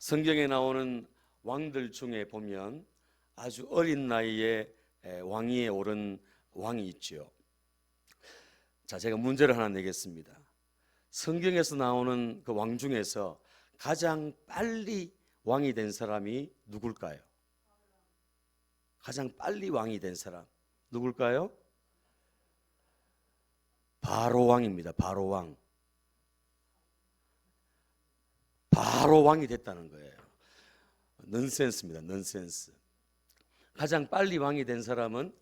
성경에 나오는 왕들 중에 보면 아주 어린 나이에 왕위에 오른 왕이 있죠. 자, 제가 문제를 하나 내겠습니다. 성경에서 나오는 그 왕 중에서 가장 빨리 왕이 된 사람이 누굴까요? 가장 빨리 왕이 된 사람 누굴까요? 바로 왕입니다. 바로 왕. 바로 왕이 됐다는 거예요. 넌센스입니다. 넌센스. 가장 빨리 왕이 된 사람은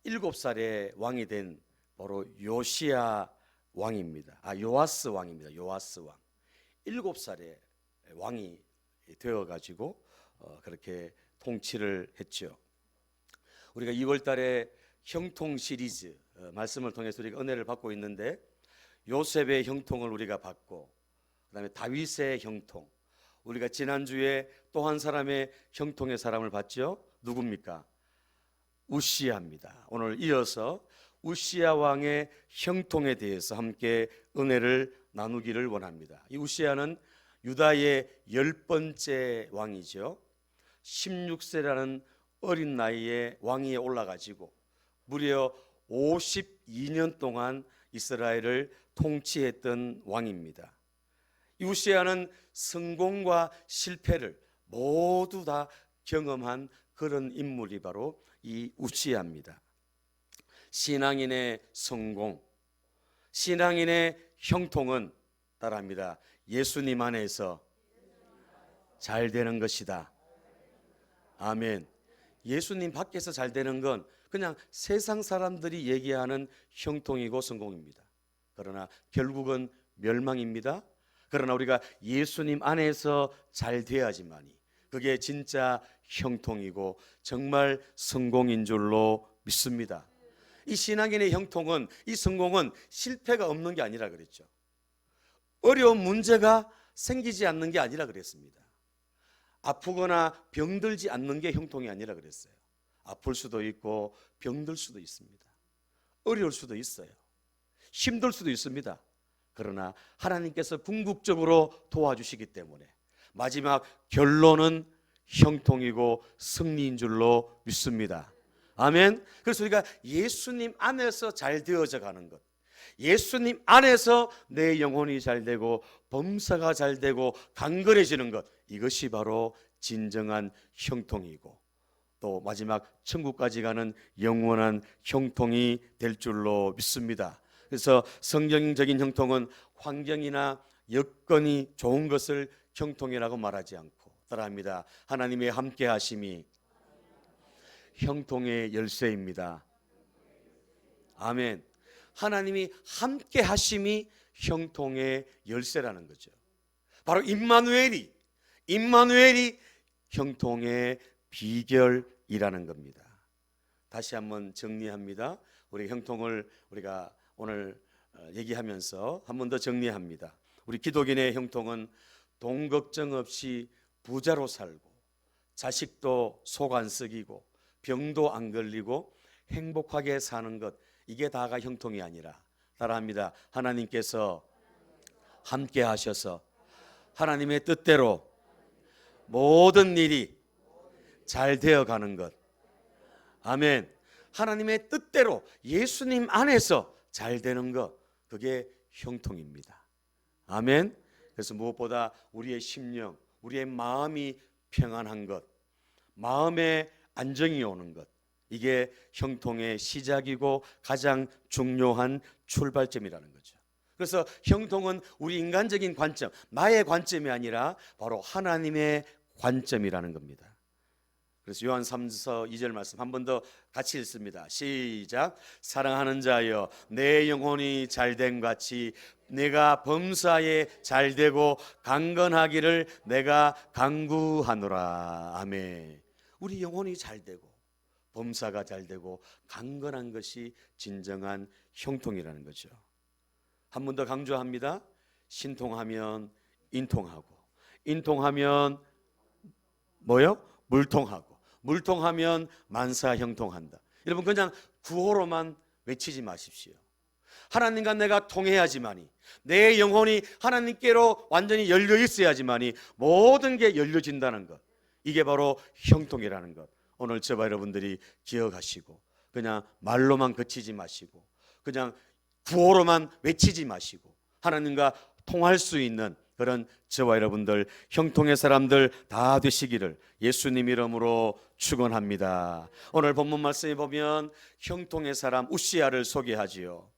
7살에 왕이 된 바로 요시야 왕입니다. 요아스 왕입니다. 요아스 왕. 7살에 왕이 되어가지고 그렇게 통치를 했죠. 우리가 2월 달에 형통 시리즈 말씀을 통해서 우리가 은혜를 받고 있는데, 요셉의 형통을 우리가 받고, 그 다음에 다윗의 형통, 우리가 지난주에 또 한 사람의 형통의 사람을 봤죠. 누굽니까? 우시야입니다. 오늘 이어서 우시야 왕의 형통에 대해서 함께 은혜를 나누기를 원합니다. 이 우시야는 유다의 10번째 왕이죠. 16세라는 어린 나이에 왕위에 올라가지고 무려 52년 동안 이스라엘을 통치했던 왕입니다. 이 우시야는 성공과 실패를 모두 다 경험한 그런 인물이 바로 이 우시야입니다. 신앙인의 성공, 신앙인의 형통은 따라합니다. 예수님 안에서 잘 되는 것이다. 아멘. 예수님 밖에서 잘 되는 건 그냥 세상 사람들이 얘기하는 형통이고 성공입니다. 그러나 결국은 멸망입니다. 그러나 우리가 예수님 안에서 잘 돼야지만이 그게 진짜 형통이고 정말 성공인 줄로 믿습니다. 이 신앙인의 형통은, 이 성공은 실패가 없는 게 아니라 그랬죠. 어려운 문제가 생기지 않는 게 아니라 그랬습니다. 아프거나 병들지 않는 게 형통이 아니라 그랬어요. 아플 수도 있고 병들 수도 있습니다. 어려울 수도 있어요. 힘들 수도 있습니다. 그러나 하나님께서 궁극적으로 도와주시기 때문에 마지막 결론은 형통이고 승리인 줄로 믿습니다. 아멘. 그래서 우리가 예수님 안에서 잘 되어져 가는 것, 예수님 안에서 내 영혼이 잘 되고 범사가 잘 되고 강건해지는 것, 이것이 바로 진정한 형통이고 또 마지막 천국까지 가는 영원한 형통이 될 줄로 믿습니다. 그래서 성경적인 형통은 환경이나 여건이 좋은 것을 형통이라고 말하지 않고 따라합니다. 하나님의 함께 하심이 형통의 열쇠입니다. 아멘. 하나님이 함께 하심이 형통의 열쇠라는 거죠. 바로 임마누엘이 형통의 비결이라는 겁니다. 다시 한번 정리합니다. 우리 형통을 우리가 오늘 얘기하면서 한 번 더 정리합니다. 우리 기독인의 형통은 돈 걱정 없이 부자로 살고 자식도 속 안 썩이고 병도 안 걸리고 행복하게 사는 것, 이게 다가 형통이 아니라 따라합니다. 하나님께서 함께 하셔서 하나님의 뜻대로 모든 일이 잘 되어가는 것. 아멘. 하나님의 뜻대로 예수님 안에서 잘 되는 것, 그게 형통입니다. 아멘. 그래서 무엇보다 우리의 심령, 우리의 마음이 평안한 것, 마음에 안정이 오는 것, 이게 형통의 시작이고 가장 중요한 출발점이라는 거죠. 그래서 형통은 우리 인간적인 관점, 나의 관점이 아니라 바로 하나님의 관점이라는 겁니다. 그래서 요한 3서 2절 말씀 한 번 더 같이 읽습니다. 시작. 사랑하는 자여, 내 영혼이 잘됨 같이 내가 범사에 잘되고 강건하기를 내가 간구하노라. 아멘. 우리 영혼이 잘되고 범사가 잘되고 강건한 것이 진정한 형통이라는 거죠. 한 번 더 강조합니다. 신통하면 인통하고, 인통하면 뭐요? 물통하고, 물통하면 만사 형통한다. 여러분 그냥 구호로만 외치지 마십시오. 하나님과 내가 통해야지만이, 내 영혼이 하나님께로 완전히 열려 있어야지만이 모든 게 열려진다는 것, 이게 바로 형통이라는 것, 오늘 저와 여러분들이 기억하시고, 그냥 말로만 그치지 마시고, 그냥 구호로만 외치지 마시고, 하나님과 통할 수 있는 그런 저와 여러분들, 형통의 사람들 다 되시기를 예수님 이름으로 축원합니다. 오늘 본문 말씀에 보면 형통의 사람 우시야를 소개하지요.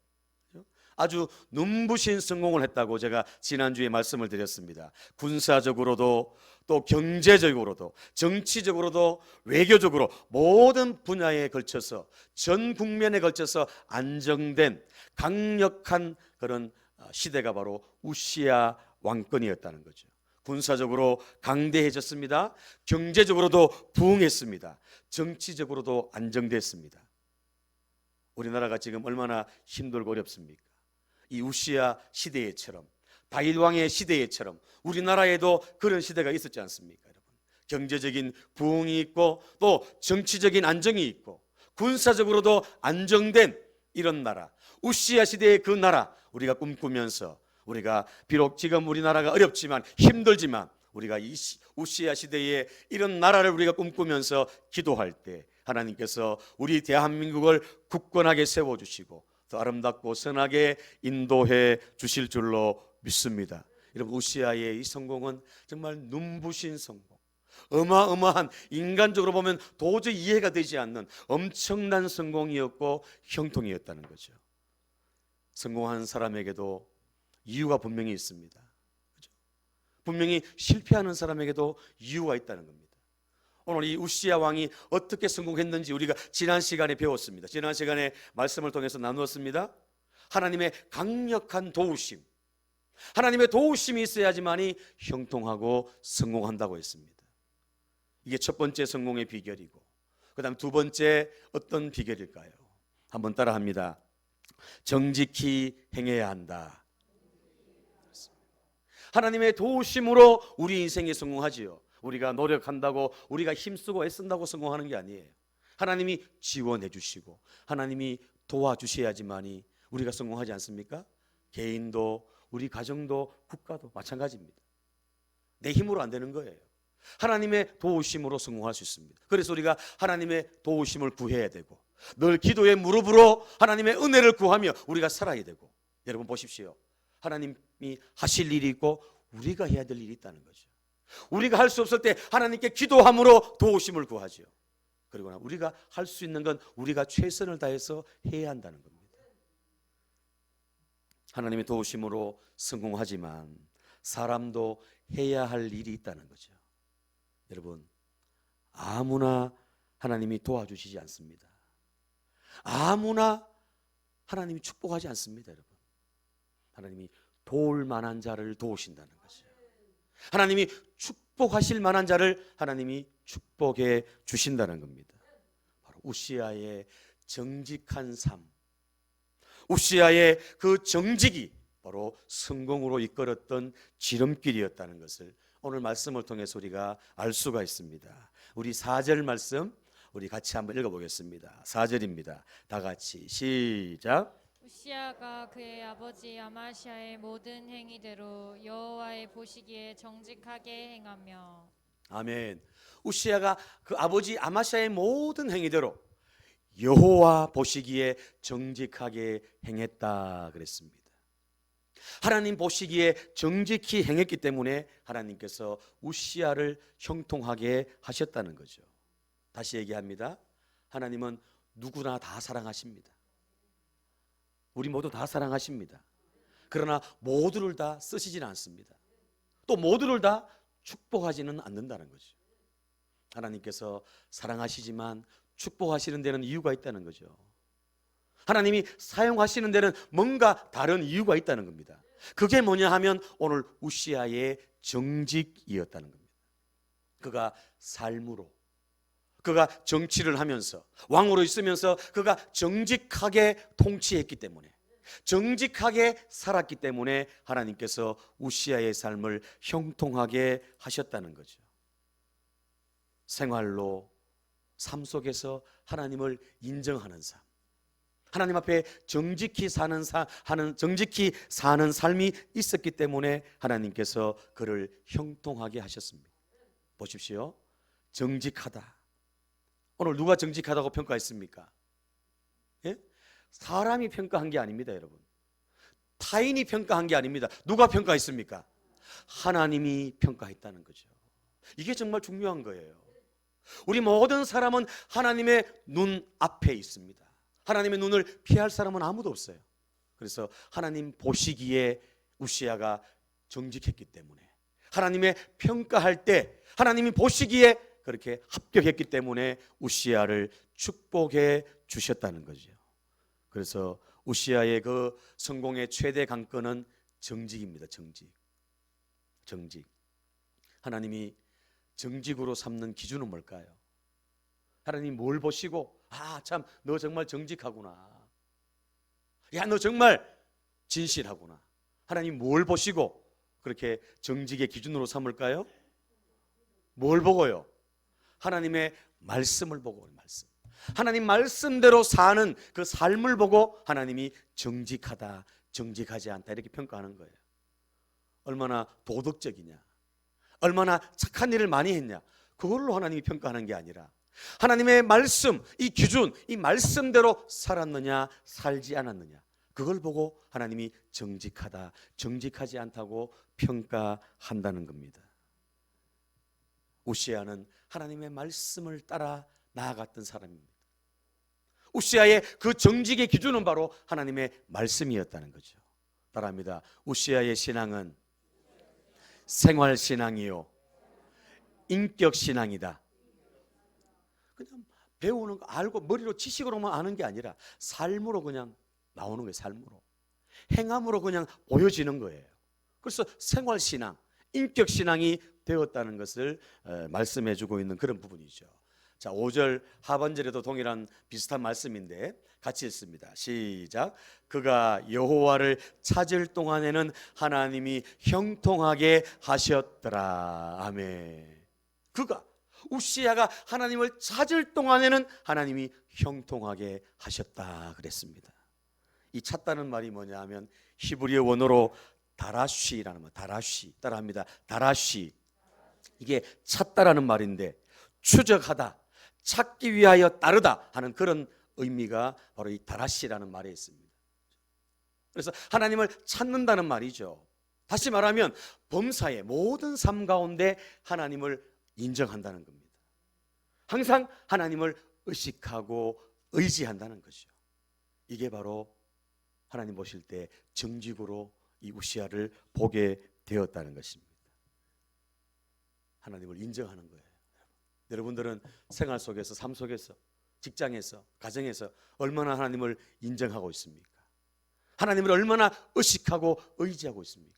아주 눈부신 성공을 했다고 제가 지난주에 말씀을 드렸습니다. 군사적으로도 또 경제적으로도 정치적으로도 외교적으로 모든 분야에 걸쳐서 전 국면에 걸쳐서 안정된 강력한 그런 시대가 바로 우시야 왕권이었다는 거죠. 군사적으로 강대해졌습니다. 경제적으로도 부흥했습니다. 정치적으로도 안정됐습니다. 우리나라가 지금 얼마나 힘들고 어렵습니까? 이 우시야 시대에처럼, 다윗 왕의 시대에처럼 우리나라에도 그런 시대가 있었지 않습니까, 여러분? 경제적인 부흥이 있고 또 정치적인 안정이 있고 군사적으로도 안정된 이런 나라, 우시야 시대의 그 나라 우리가 꿈꾸면서, 우리가 비록 지금 우리나라가 어렵지만 힘들지만 우리가 이 우시야 시대의 이런 나라를 우리가 꿈꾸면서 기도할 때 하나님께서 우리 대한민국을 굳건하게 세워주시고 더 아름답고 선하게 인도해 주실 줄로 믿습니다. 여러분, 우시야의 이 성공은 정말 눈부신 성공, 어마어마한, 인간적으로 보면 도저히 이해가 되지 않는 엄청난 성공이었고 형통이었다는 거죠. 성공한 사람에게도 이유가 분명히 있습니다. 그렇죠? 분명히 실패하는 사람에게도 이유가 있다는 겁니다. 오늘 이 우시야 왕이 어떻게 성공했는지 우리가 지난 시간에 배웠습니다. 지난 시간에 말씀을 통해서 나누었습니다. 하나님의 강력한 도우심, 하나님의 도우심이 있어야지만이 형통하고 성공한다고 했습니다. 이게 첫 번째 성공의 비결이고, 그 다음 두 번째 어떤 비결일까요? 한번 따라합니다. 정직히 행해야 한다. 하나님의 도우심으로 우리 인생이 성공하지요. 우리가 노력한다고, 우리가 힘쓰고 애쓴다고 성공하는 게 아니에요. 하나님이 지원해 주시고 하나님이 도와주셔야지만이 우리가 성공하지 않습니까? 개인도, 우리 가정도, 국가도 마찬가지입니다. 내 힘으로 안 되는 거예요. 하나님의 도우심으로 성공할 수 있습니다. 그래서 우리가 하나님의 도우심을 구해야 되고, 늘 기도의 무릎으로 하나님의 은혜를 구하며 우리가 살아야 되고. 여러분 보십시오. 하나님이 하실 일이 있고 우리가 해야 될 일이 있다는 거죠. 우리가 할 수 없을 때 하나님께 기도함으로 도우심을 구하죠. 그리고 우리가 할 수 있는 건 우리가 최선을 다해서 해야 한다는 겁니다. 하나님의 도우심으로 성공하지만 사람도 해야 할 일이 있다는 거죠. 여러분, 아무나 하나님이 도와주시지 않습니다. 아무나 하나님이 축복하지 않습니다. 여러분, 하나님이 도울 만한 자를 도우신다는 거죠. 하나님이 축복하실 만한 자를 하나님이 축복해 주신다는 겁니다. 바로 우시야의 정직한 삶, 우시야의 그 정직이 바로 성공으로 이끌었던 지름길이었다는 것을 오늘 말씀을 통해서 우리가 알 수가 있습니다. 우리 4절 말씀 우리 같이 한번 읽어보겠습니다. 4절입니다. 다 같이 시작. 우시야가 그의 아버지 아마시아의 모든 행위대로 여호와의 보시기에 정직하게 행하며. 아멘. 우시야가 그 아버지 아마시아의 모든 행위대로 여호와 보시기에 정직하게 행했다 그랬습니다. 하나님 보시기에 정직히 행했기 때문에 하나님께서 우시야를 형통하게 하셨다는 거죠. 다시 얘기합니다. 하나님은 누구나 다 사랑하십니다. 우리 모두 다 사랑하십니다. 그러나 모두를 다 쓰시지는 않습니다. 또 모두를 다 축복하지는 않는다는 거죠. 하나님께서 사랑하시지만 축복하시는 데는 이유가 있다는 거죠. 하나님이 사용하시는 데는 뭔가 다른 이유가 있다는 겁니다. 그게 뭐냐 하면 오늘 우시야의 정직이었다는 겁니다. 그가 삶으로, 그가 정치를 하면서, 왕으로 있으면서 그가 정직하게 통치했기 때문에, 정직하게 살았기 때문에 하나님께서 우시야의 삶을 형통하게 하셨다는 거죠. 생활로, 삶 속에서 하나님을 인정하는 삶, 하나님 앞에 정직히 사는 삶이 있었기 때문에 하나님께서 그를 형통하게 하셨습니다. 보십시오. 정직하다. 오늘 누가 정직하다고 평가했습니까? 예? 사람이 평가한 게 아닙니다, 여러분. 타인이 평가한 게 아닙니다. 누가 평가했습니까? 하나님이 평가했다는 거죠. 이게 정말 중요한 거예요. 우리 모든 사람은 하나님의 눈 앞에 있습니다. 하나님의 눈을 피할 사람은 아무도 없어요. 그래서 하나님 보시기에 우시야가 정직했기 때문에, 하나님의 평가할 때 하나님이 보시기에 그렇게 합격했기 때문에 우시야를 축복해 주셨다는 거죠. 그래서 우시야의 그 성공의 최대 관건은 정직입니다. 정직. 하나님이 정직으로 삼는 기준은 뭘까요? 하나님 뭘 보시고 참 너 정말 정직하구나, 야 너 정말 진실하구나, 하나님 뭘 보시고 그렇게 정직의 기준으로 삼을까요? 뭘 보고요? 하나님의 말씀을 보고, 말씀. 하나님 말씀대로 사는 그 삶을 보고 하나님이 정직하다, 정직하지 않다 이렇게 평가하는 거예요. 얼마나 도덕적이냐, 얼마나 착한 일을 많이 했냐, 그걸로 하나님이 평가하는 게 아니라 하나님의 말씀, 이 기준, 이 말씀대로 살았느냐 살지 않았느냐, 그걸 보고 하나님이 정직하다, 정직하지 않다고 평가한다는 겁니다. 우시야는 하나님의 말씀을 따라 나아갔던 사람입니다. 우시야의 그 정직의 기준은 바로 하나님의 말씀이었다는 거죠. 따라합니다. 우시야의 신앙은 생활신앙이요 인격신앙이다. 그냥 배우는 거 알고 머리로 지식으로만 아는 게 아니라 삶으로 그냥 나오는 거예요. 삶으로, 행함으로 그냥 보여지는 거예요. 그래서 생활신앙, 인격신앙이 되었다는 것을 말씀해 주고 있는 그런 부분이죠. 자, 5절 하반절에도 동일한 비슷한 말씀인데 같이 읽습니다. 시작. 그가 여호와를 찾을 동안에는 하나님이 형통하게 하셨더라. 아멘. 그가, 우시야가 하나님을 찾을 동안에는 하나님이 형통하게 하셨다 그랬습니다. 이 찾다는 말이 뭐냐 하면 히브리어 원어로 다라쉬라는 말, 다라쉬, 따라합니다. 다라쉬. 이게 찾다라는 말인데 추적하다, 찾기 위하여 따르다 하는 그런 의미가 바로 이 다라쉬라는 말에 있습니다. 그래서 하나님을 찾는다는 말이죠. 다시 말하면 범사의 모든 삶 가운데 하나님을 인정한다는 겁니다. 항상 하나님을 의식하고 의지한다는 거죠. 이게 바로 하나님 보실 때 정직으로 이 우시야를 보게 되었다는 것입니다. 하나님을 인정하는 거예요. 여러분들은 생활 속에서, 삶 속에서, 직장에서, 가정에서 얼마나 하나님을 인정하고 있습니까? 하나님을 얼마나 의식하고 의지하고 있습니까?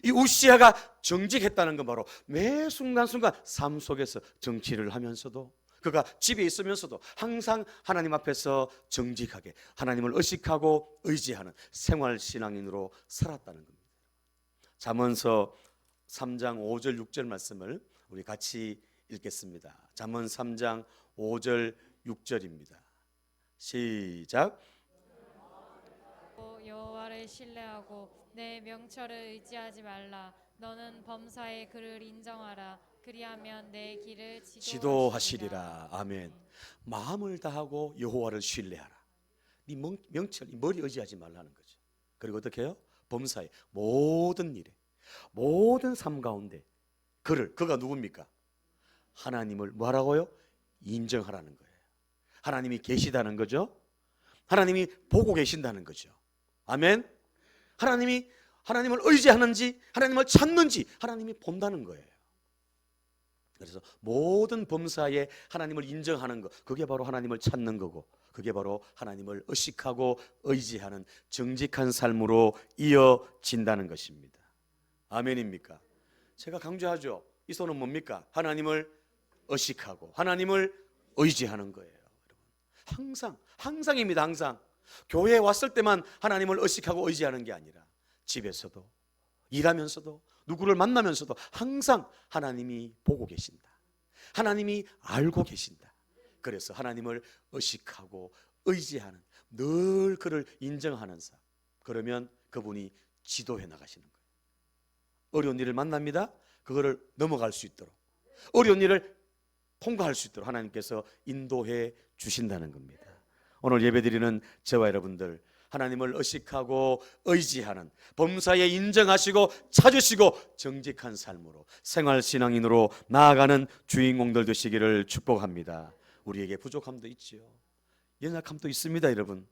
이 우시야가 정직했다는 건 바로 매 순간순간 삶 속에서 정치를 하면서도, 그가 집에 있으면서도 항상 하나님 앞에서 정직하게 하나님을 의식하고 의지하는 생활신앙인으로 살았다는 겁니다. 잠언서 3장 5절 6절 말씀을 우리 같이 읽겠습니다. 잠언 3장 5절 6절입니다. 시작. 여호와를 신뢰하고 내 명철을 의지하지 말라. 너는 범사의 그를 인정하라. 그리하면 내 길을 지도하시리라. 아멘. 마음을 다하고 여호와를 신뢰하라. 네 명철, 네 머리 의지하지 말라는 거죠. 그리고 어떻게 해요? 범사의 모든 일에, 모든 삶 가운데 그가 누굽니까? 하나님을 뭐하라고요? 인정하라는 거예요. 하나님이 계시다는 거죠. 하나님이 보고 계신다는 거죠. 아멘. 하나님을 의지하는지, 하나님을 찾는지 하나님이 본다는 거예요. 그래서 모든 범사에 하나님을 인정하는 것, 그게 바로 하나님을 찾는 거고, 그게 바로 하나님을 의식하고 의지하는 정직한 삶으로 이어진다는 것입니다. 아멘입니까? 제가 강조하죠. 이 손은 뭡니까? 하나님을 의식하고 하나님을 의지하는 거예요. 여러분, 항상입니다. 항상 교회에 왔을 때만 하나님을 의식하고 의지하는 게 아니라 집에서도, 일하면서도, 누구를 만나면서도 항상 하나님이 보고 계신다, 하나님이 알고 계신다. 그래서 하나님을 의식하고 의지하는 늘 그를 인정하는 삶. 그러면 그분이 지도해 나가시는 거예요. 어려운 일을 만납니다. 그거를 넘어갈 수 있도록, 어려운 일을 통과할 수 있도록 하나님께서 인도해 주신다는 겁니다. 오늘 예배드리는 저와 여러분들, 하나님을 의식하고 의지하는, 범사에 인정하시고 찾으시고 정직한 삶으로 생활신앙인으로 나아가는 주인공들 되시기를 축복합니다. 우리에게 부족함도 있지요. 연약함도 있습니다, 여러분.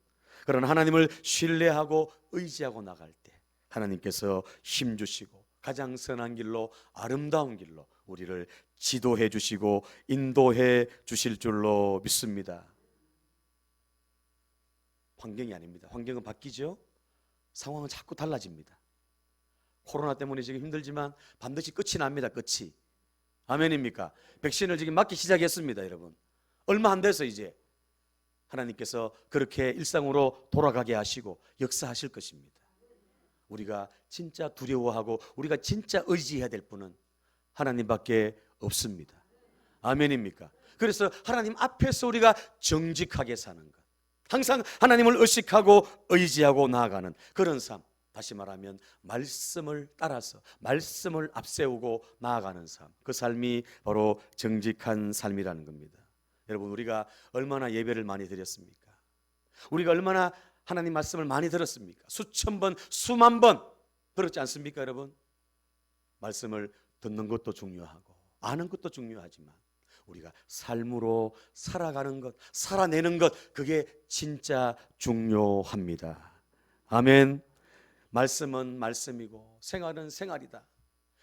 그러나 하나님을 신뢰하고 의지하고 나갈 때 하나님께서 힘주시고 가장 선한 길로, 아름다운 길로 우리를 지도해 주시고 인도해 주실 줄로 믿습니다. 환경이 아닙니다. 환경은 바뀌죠. 상황은 자꾸 달라집니다. 코로나 때문에 지금 힘들지만 반드시 끝이 납니다. 끝이. 아멘입니까? 백신을 지금 맞기 시작했습니다, 여러분. 얼마 안 돼서 이제 하나님께서 그렇게 일상으로 돌아가게 하시고 역사하실 것입니다. 우리가 진짜 두려워하고 우리가 진짜 의지해야 될 분은 하나님밖에 없습니다. 아멘입니까? 그래서 하나님 앞에서 우리가 정직하게 사는 것, 항상 하나님을 의식하고 의지하고 나아가는 그런 삶, 다시 말하면 말씀을 따라서 말씀을 앞세우고 나아가는 삶, 그 삶이 바로 정직한 삶이라는 겁니다. 여러분, 우리가 얼마나 예배를 많이 드렸습니까? 우리가 얼마나 하나님 말씀을 많이 들었습니까? 수천 번, 수만 번 그렇지 않습니까, 여러분? 말씀을 듣는 것도 중요하고 아는 것도 중요하지만 우리가 삶으로 살아가는 것, 살아내는 것, 그게 진짜 중요합니다. 아멘. 말씀은 말씀이고 생활은 생활이다.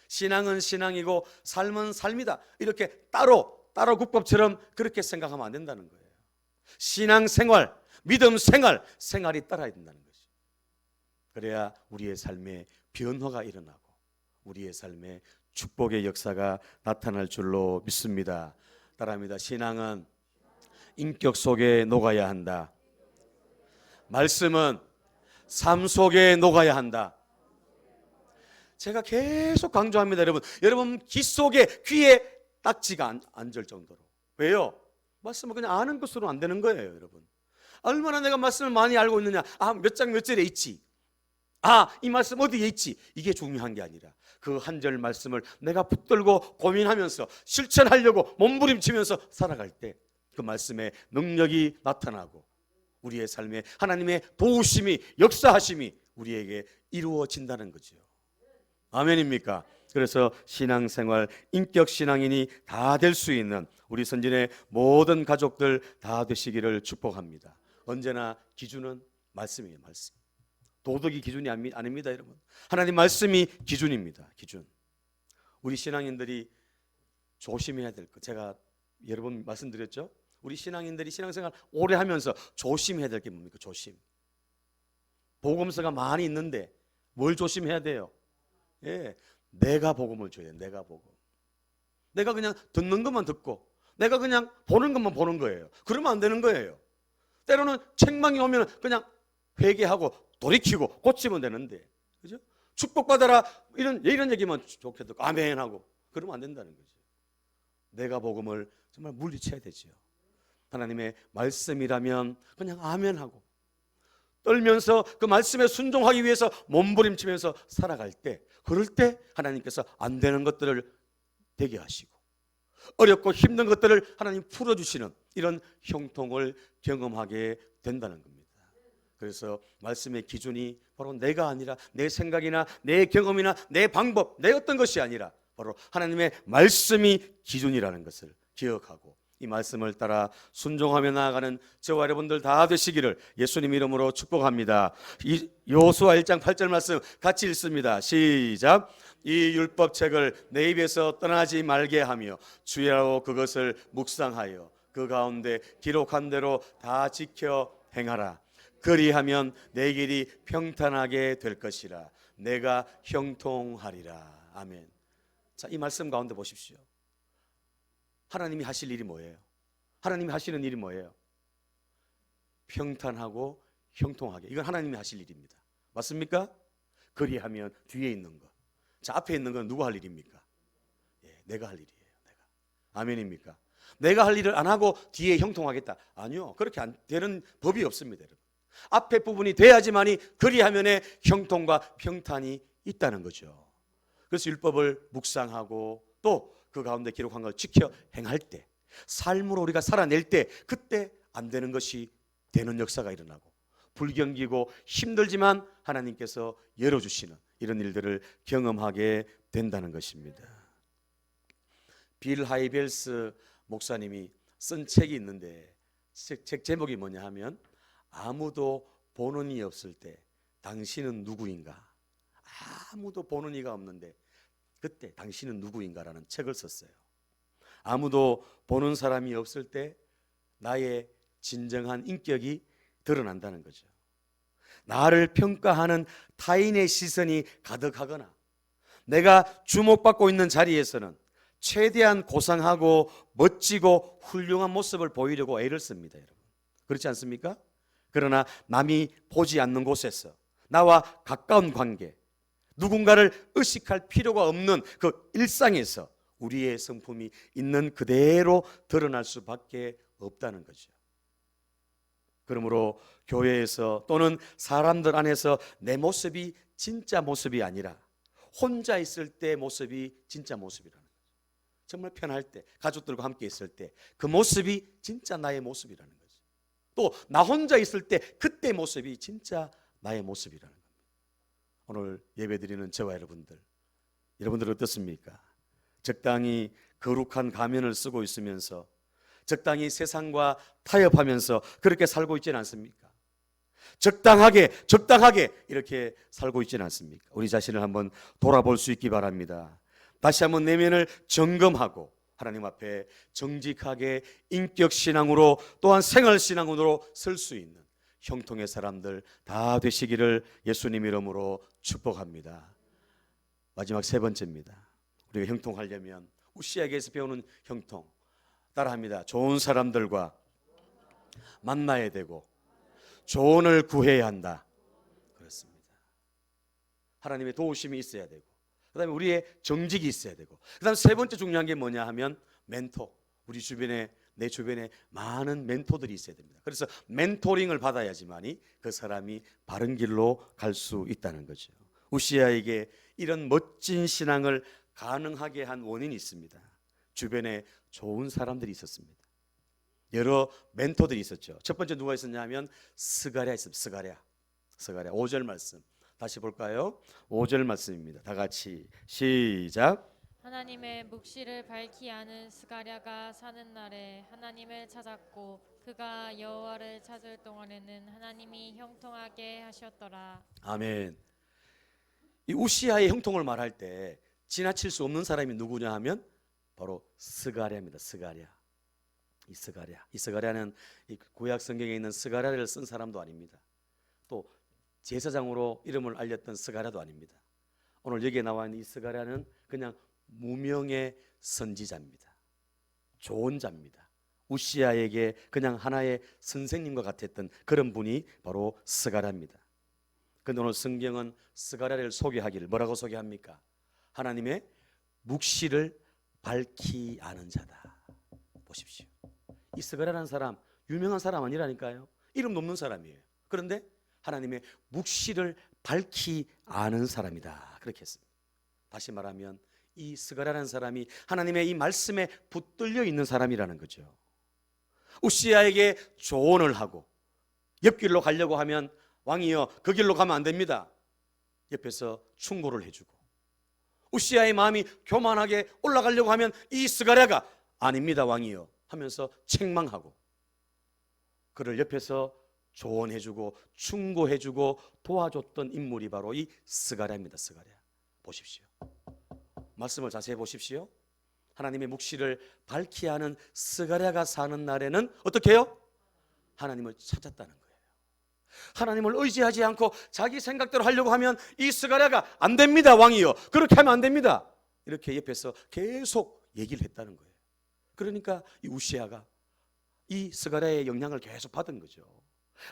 신앙은 신앙이고 삶은 삶이다. 이렇게 따로 국밥처럼 그렇게 생각하면 안 된다는 거예요. 신앙 생활, 믿음 생활, 생활이 따라야 된다는 거죠. 그래야 우리의 삶에 변화가 일어나고 우리의 삶에 축복의 역사가 나타날 줄로 믿습니다. 따라합니다. 신앙은 인격 속에 녹아야 한다. 말씀은 삶 속에 녹아야 한다. 제가 계속 강조합니다, 여러분. 여러분 귀 속에, 귀에 딱지가 앉을 정도로. 왜요? 말씀은 그냥 아는 것으로 안 되는 거예요, 여러분. 얼마나 내가 말씀을 많이 알고 있느냐. 몇 장 몇 절에 있지. 이 말씀 어디에 있지. 이게 중요한 게 아니라 그 한 절 말씀을 내가 붙들고 고민하면서 실천하려고 몸부림치면서 살아갈 때 그 말씀의 능력이 나타나고 우리의 삶에 하나님의 도우심이, 역사하심이 우리에게 이루어진다는 거죠. 아멘입니까? 그래서 신앙생활, 인격 신앙인이 다 될 수 있는 우리 선진의 모든 가족들 다 되시기를 축복합니다. 언제나 기준은 말씀이에요. 말씀. 도덕이 기준이 아닙니다, 여러분. 하나님 말씀이 기준입니다. 기준. 우리 신앙인들이 조심해야 될 것, 제가 여러 번 말씀드렸죠. 우리 신앙인들이 신앙생활 오래 하면서 조심해야 될 게 뭡니까? 조심. 복음서가 많이 있는데 뭘 조심해야 돼요? 내가 복음을 줘야 돼요. 내가 복음. 내가 그냥 듣는 것만 듣고 내가 그냥 보는 것만 보는 거예요. 그러면 안 되는 거예요. 때로는 책망이 오면 그냥 회개하고 돌이키고 고치면 되는데, 그죠? 축복받아라 이런 얘기만 좋게 듣고 아멘 하고 그러면 안 된다는 거죠. 내가 복음을 정말 물리쳐야 되죠. 하나님의 말씀이라면 그냥 아멘 하고 떨면서 그 말씀에 순종하기 위해서 몸부림치면서 살아갈 때, 그럴 때 하나님께서 안 되는 것들을 되게 하시고 어렵고 힘든 것들을 하나님 풀어주시는 이런 형통을 경험하게 된다는 겁니다. 그래서 말씀의 기준이 바로 내가 아니라 내 생각이나 내 경험이나 내 방법, 내 어떤 것이 아니라 바로 하나님의 말씀이 기준이라는 것을 기억하고 이 말씀을 따라 순종하며 나아가는 저와 여러분들 다 되시기를 예수님 이름으로 축복합니다. 이 여호수아 1장 8절 말씀 같이 읽습니다. 시작. 이 율법책을 내 입에서 떠나지 말게 하며 주야로 그것을 묵상하여 그 가운데 기록한 대로 다 지켜 행하라. 그리하면 내 길이 평탄하게 될 것이라. 내가 형통하리라. 아멘. 자, 이 말씀 가운데 보십시오. 하나님이 하실 일이 뭐예요? 하나님이 하시는 일이 뭐예요? 평탄하고 형통하게. 이건 하나님이 하실 일입니다. 맞습니까? 그리하면 뒤에 있는 것. 자, 앞에 있는 건 누가 할 일입니까? 내가 할 일이에요. 내가. 아멘입니까? 내가 할 일을 안 하고 뒤에 형통하겠다. 아니요. 그렇게 안 되는 법이 없습니다, 여러분. 앞에 부분이 돼야지만이 그리하면의 형통과 평탄이 있다는 거죠. 그래서 율법을 묵상하고 또 그 가운데 기록한 걸 지켜 행할 때, 삶으로 우리가 살아낼 때, 그때 안 되는 것이 되는 역사가 일어나고, 불경기고 힘들지만 하나님께서 열어주시는 이런 일들을 경험하게 된다는 것입니다. 빌 하이벨스 목사님이 쓴 책이 있는데, 책 제목이 뭐냐 하면 아무도 보는 이 없을 때 당신은 누구인가. 아무도 보는 이가 없는데 그때 당신은 누구인가라는 책을 썼어요. 아무도 보는 사람이 없을 때 나의 진정한 인격이 드러난다는 거죠. 나를 평가하는 타인의 시선이 가득하거나 내가 주목받고 있는 자리에서는 최대한 고상하고 멋지고 훌륭한 모습을 보이려고 애를 씁니다, 여러분. 그렇지 않습니까? 그러나 남이 보지 않는 곳에서 나와 가까운 관계, 누군가를 의식할 필요가 없는 그 일상에서 우리의 성품이 있는 그대로 드러날 수밖에 없다는 거죠. 그러므로 교회에서 또는 사람들 안에서 내 모습이 진짜 모습이 아니라 혼자 있을 때 모습이 진짜 모습이라는 거죠. 정말 편할 때, 가족들과 함께 있을 때 그 모습이 진짜 나의 모습이라는 거죠. 또 나 혼자 있을 때 그때 모습이 진짜 나의 모습이라는 겁니다. 오늘 예배드리는 저와 여러분들 어떻습니까? 적당히 거룩한 가면을 쓰고 있으면서 적당히 세상과 타협하면서 그렇게 살고 있지는 않습니까? 적당하게 이렇게 살고 있지는 않습니까? 우리 자신을 한번 돌아볼 수 있기 바랍니다. 다시 한번 내면을 점검하고 하나님 앞에 정직하게 인격신앙으로 또한 생활신앙으로 설 수 있는 형통의 사람들 다 되시기를 예수님 이름으로 축복합니다. 마지막 세 번째입니다. 우리가 형통하려면 우시아에게서 배우는 형통 따라합니다. 좋은 사람들과 만나야 되고 조언을 구해야 한다. 그렇습니다. 하나님의 도우심이 있어야 되고, 그 다음에 우리의 정직이 있어야 되고, 그 다음 세 번째 중요한 게 뭐냐 하면 멘토. 우리 주변에, 내 주변에 많은 멘토들이 있어야 됩니다. 그래서 멘토링을 받아야지만이 그 사람이 바른 길로 갈 수 있다는 거죠. 우시아에게 이런 멋진 신앙을 가능하게 한 원인이 있습니다. 주변에 좋은 사람들이 있었습니다. 여러 멘토들이 있었죠. 첫 번째 누가 있었냐면 스가랴 있습니다. 스가랴 5절 말씀 다시 볼까요? 5절 말씀입니다. 다 같이 시작. 하나님의 묵시를 밝히 아는 스가랴가 사는 날에 하나님을 찾았고 그가 여호와를 찾을 동안에는 하나님이 형통하게 하셨더라. 아멘. 이 우시아의 형통을 말할 때 지나칠 수 없는 사람이 누구냐 하면 바로 스가랴입니다. 스가랴. 이 스가랴는 이 구약 성경에 있는 스가랴를 쓴 사람도 아닙니다. 또 제사장으로 이름을 알렸던 스가랴도 아닙니다. 오늘 여기에 나와 있는 이 스가랴는 그냥 무명의 선지자입니다. 좋은 자입니다. 우시아에게 그냥 하나의 선생님과 같았던 그런 분이 바로 스가랴입니다. 그런데 오늘 성경은 스가랴를 소개하기를 뭐라고 소개합니까? 하나님의 묵시를 밝히 아는 자다. 보십시오. 이 스가랴라는 사람 유명한 사람 아니라니까요. 이름 높는 사람이에요. 그런데 하나님의 묵시를 밝히 아는 사람이다. 그렇게 했습니다. 다시 말하면 이 스가랴라는 사람이 하나님의 이 말씀에 붙들려 있는 사람이라는 거죠. 우시아에게 조언을 하고 옆길로 가려고 하면 왕이여 그 길로 가면 안 됩니다. 옆에서 충고를 해주고, 우시아의 마음이 교만하게 올라가려고 하면 이 스가랴가 아닙니다 왕이여 하면서 책망하고 그를 옆에서 조언해주고 충고해주고 도와줬던 인물이 바로 이 스가랴입니다. 스가랴 보십시오. 말씀을 자세히 보십시오. 하나님의 묵시를 밝히 하는 스가랴가 사는 날에는 어떻게 해요? 하나님을 찾았다는 거예요. 하나님을 의지하지 않고 자기 생각대로 하려고 하면 이 스가랴가 안 됩니다 왕이여 그렇게 하면 안 됩니다 이렇게 옆에서 계속 얘기를 했다는 거예요. 그러니까 이 우시아가 이 스가랴의 영향을 계속 받은 거죠.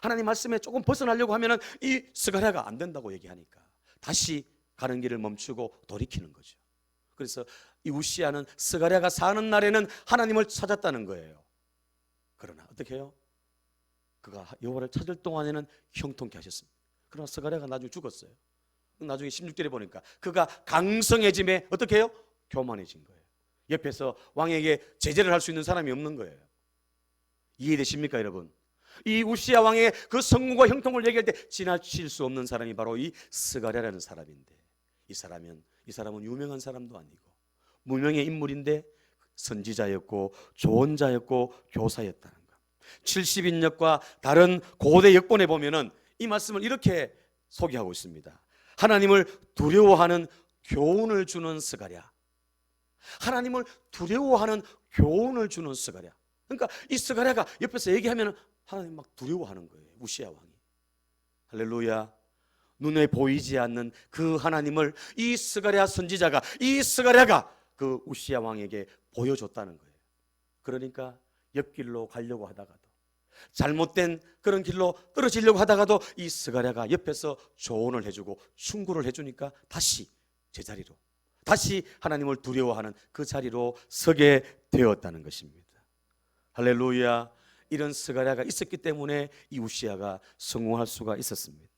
하나님 말씀에 조금 벗어나려고 하면 이 스가랴가 안 된다고 얘기하니까 다시 가는 길을 멈추고 돌이키는 거죠. 그래서 이 우시아는 스가랴가 사는 날에는 하나님을 찾았다는 거예요. 그러나 어떻게 해요? 그가 여호와를 찾을 동안에는 형통케 하셨습니다. 그러나 스가랴가 나중에 죽었어요. 나중에 16절에 보니까 그가 강성해짐에 어떻게 해요? 교만해진 거예요. 옆에서 왕에게 제재를 할 수 있는 사람이 없는 거예요. 이해되십니까 여러분? 이 우시야 왕의 그 성공과 형통을 얘기할 때 지나칠 수 없는 사람이 바로 이 스가랴라는 사람인데, 이 사람은 유명한 사람도 아니고 무명의 인물인데 선지자였고 조언자였고 교사였다는 것. 70인역과 다른 고대 역본에 보면은 이 말씀을 이렇게 소개하고 있습니다. 하나님을 두려워하는 교훈을 주는 스가랴. 하나님을 두려워하는 교훈을 주는 스가랴. 그러니까 이 스가랴가 옆에서 얘기하면 하나님 막 두려워하는 거예요. 우시야 왕이. 할렐루야. 눈에 보이지 않는 그 하나님을 이 스가랴 선지자가, 이 스가랴가 그 우시야 왕에게 보여줬다는 거예요. 그러니까 옆길로 가려고 하다가도, 잘못된 그런 길로 떨어지려고 하다가도 이 스가랴가 옆에서 조언을 해주고 충고를 해주니까 다시 제자리로, 다시 하나님을 두려워하는 그 자리로 서게 되었다는 것입니다. 할렐루야. 이런 스가랴가 있었기 때문에 이 우시야가 성공할 수가 있었습니다.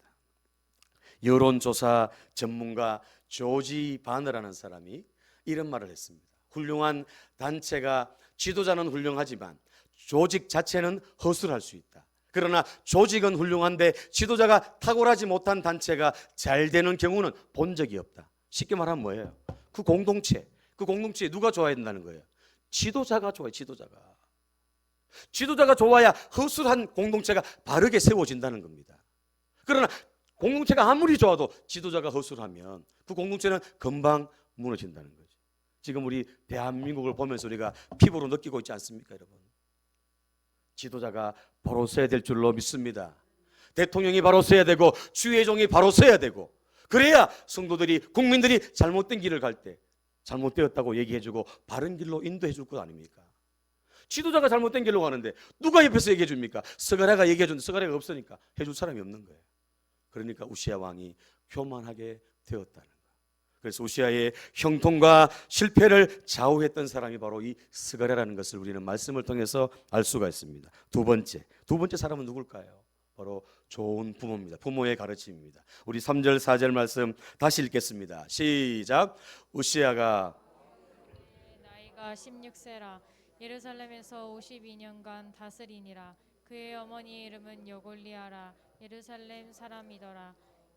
여론조사 전문가 조지 바너라는 사람이 이런 말을 했습니다. 훌륭한 단체가, 지도자는 훌륭하지만 조직 자체는 허술할 수 있다. 그러나 조직은 훌륭한데 지도자가 탁월하지 못한 단체가 잘 되는 경우는 본 적이 없다. 쉽게 말하면 뭐예요? 그 공동체에 누가 좋아야 된다는 거예요? 지도자가 좋아요. 지도자가 좋아야 허술한 공동체가 바르게 세워진다는 겁니다. 그러나 공동체가 아무리 좋아도 지도자가 허술하면 그 공동체는 금방 무너진다는 거죠. 지금 우리 대한민국을 보면서 우리가 피부로 느끼고 있지 않습니까, 여러분? 지도자가 바로 서야 될 줄로 믿습니다. 대통령이 바로 서야 되고 주의종이 바로 서야 되고, 그래야 성도들이, 국민들이 잘못된 길을 갈 때 잘못되었다고 얘기해주고 바른 길로 인도해 줄 것 아닙니까? 지도자가 잘못된 길로 가는데 누가 옆에서 얘기해 줍니까? 스가랴가 얘기해 주는데 스가랴가 없으니까 해줄 사람이 없는 거예요. 그러니까 우시야 왕이 교만하게 되었다는 거예요. 그래서 우시야의 형통과 실패를 좌우했던 사람이 바로 이 스가랴라는 것을 우리는 말씀을 통해서 알 수가 있습니다. 두 번째 사람은 누굴까요? 바로 좋은 부모입니다. 부모의 가르침입니다. 우리 3절 4절 말씀 다시 읽겠습니다. 시작. 우시야가 나이가 16세라 예루살렘에서 52년간 다스리니라. 그의 어머니 이름은 여골리아라. 예루살렘 사람이더라.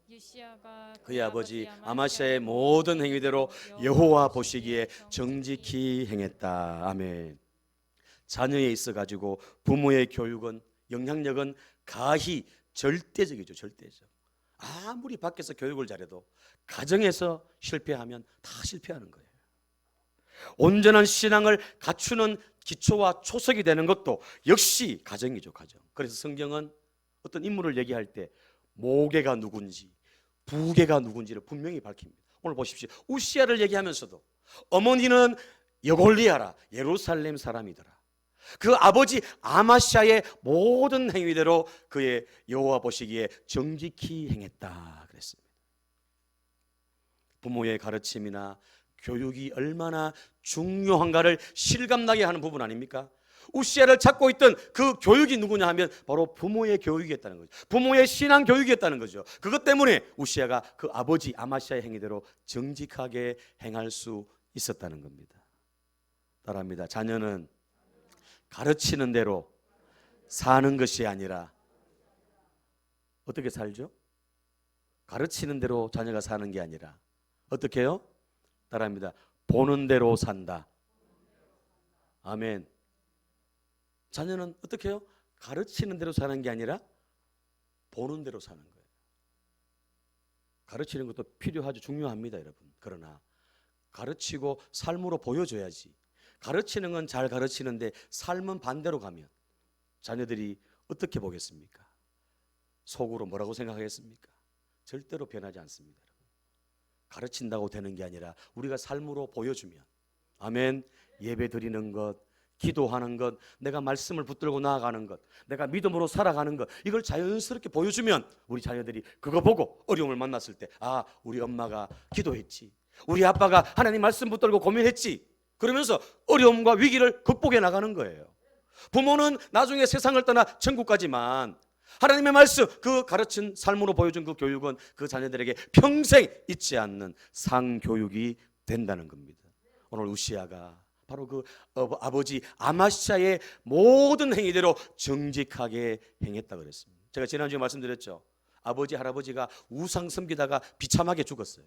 유시야가 그의 아버지 아마시아의 모든 행위대로 여호와 보시기에 정직히 행했다. 아멘. 자녀에 있어 가지고 부모의 교육은, 영향력은 가히 절대적이죠. 절대적. 아무리 밖에서 교육을 잘해도 가정에서 실패하면 다 실패하는 거예요. 온전한 신앙을 갖추는 기초와 초석이 되는 것도 역시 가정이죠. 가정. 그래서 성경은 어떤 인물을 얘기할 때 모계가 누군지, 부계가 누군지를 분명히 밝힙니다. 오늘 보십시오. 우시야를 얘기하면서도 어머니는 여골리아라, 예루살렘 사람이더라. 그 아버지 아마시아의 모든 행위대로 그의 여호와 보시기에 정직히 행했다 그랬습니다. 부모의 가르침이나 교육이 얼마나 중요한가를 실감나게 하는 부분 아닙니까? 우시야를 찾고 있던 그 교육이 누구냐 하면 바로 부모의 교육이었다는 거죠. 부모의 신앙 교육이었다는 거죠. 그것 때문에 우시야가 그 아버지 아마시아의 행위대로 정직하게 행할 수 있었다는 겁니다. 따라합니다. 자녀는 가르치는 대로 사는 것이 아니라 어떻게 살죠? 가르치는 대로 자녀가 사는 게 아니라 어떻게 해요? 따라합니다. 보는 대로 산다. 아멘. 자녀는 어떻게 해요? 가르치는 대로 사는 게 아니라 보는 대로 사는 거예요. 가르치는 것도 필요하죠. 중요합니다, 여러분. 그러나 가르치고 삶으로 보여줘야지. 가르치는 건 잘 가르치는데 삶은 반대로 가면 자녀들이 어떻게 보겠습니까? 속으로 뭐라고 생각하겠습니까? 절대로 변하지 않습니다. 가르친다고 되는 게 아니라 우리가 삶으로 보여주면, 아멘, 예배 드리는 것, 기도하는 것, 내가 말씀을 붙들고 나아가는 것, 내가 믿음으로 살아가는 것, 이걸 자연스럽게 보여주면 우리 자녀들이 그거 보고 어려움을 만났을 때, 아, 우리 엄마가 기도했지, 우리 아빠가 하나님 말씀 붙들고 고민했지, 그러면서 어려움과 위기를 극복해 나가는 거예요. 부모는 나중에 세상을 떠나 천국 가지만 하나님의 말씀, 그 가르친 삶으로 보여준 그 교육은 그 자녀들에게 평생 잊지 않는 상교육이 된다는 겁니다. 오늘 우시아가 바로 그 아버지 아마시아의 모든 행위대로 정직하게 행했다 그랬습니다. 제가 지난주에 말씀드렸죠. 아버지 할아버지가 우상 섬기다가 비참하게 죽었어요.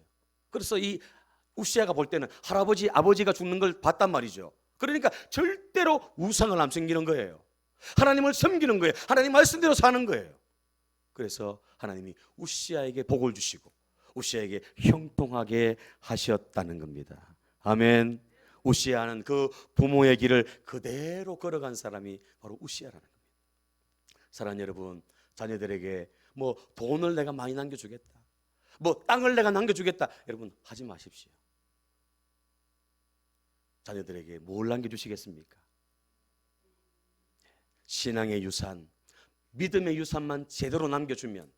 그래서 이 우시아가 볼 때는 할아버지 아버지가 죽는 걸 봤단 말이죠. 그러니까 절대로 우상을 안 섬기는 거예요. 하나님을 섬기는 거예요. 하나님 말씀대로 사는 거예요. 그래서 하나님이 우시아에게 복을 주시고 우시아에게 형통하게 하셨다는 겁니다. 아멘. 우시아는 그 부모의 길을 그대로 걸어간 사람이 바로 우시아라는 겁니다. 사랑하는 여러분, 자녀들에게 뭐 돈을 내가 많이 남겨주겠다, 뭐 땅을 내가 남겨주겠다, 여러분 하지 마십시오. 자녀들에게 뭘 남겨주시겠습니까? 신앙의 유산, 믿음의 유산만 제대로 남겨주면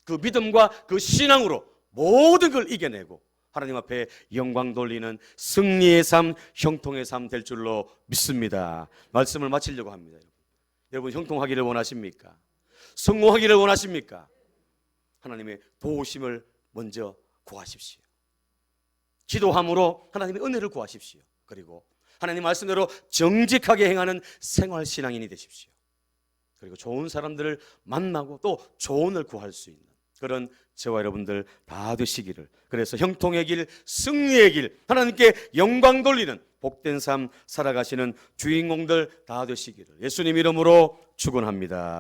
그 믿음과 그 신앙으로 모든 걸 이겨내고 하나님 앞에 영광 돌리는 승리의 삶, 형통의 삶 될 줄로 믿습니다. 말씀을 마치려고 합니다. 여러분 형통하기를 원하십니까? 성공하기를 원하십니까? 하나님의 도우심을 먼저 구하십시오. 기도함으로 하나님의 은혜를 구하십시오. 그리고 하나님 말씀대로 정직하게 행하는 생활신앙인이 되십시오. 그리고 좋은 사람들을 만나고 또 조언을 구할 수 있는 그런 저와 여러분들 다 되시기를, 그래서 형통의 길, 승리의 길, 하나님께 영광 돌리는 복된 삶 살아가시는 주인공들 다 되시기를 예수님 이름으로 축원합니다.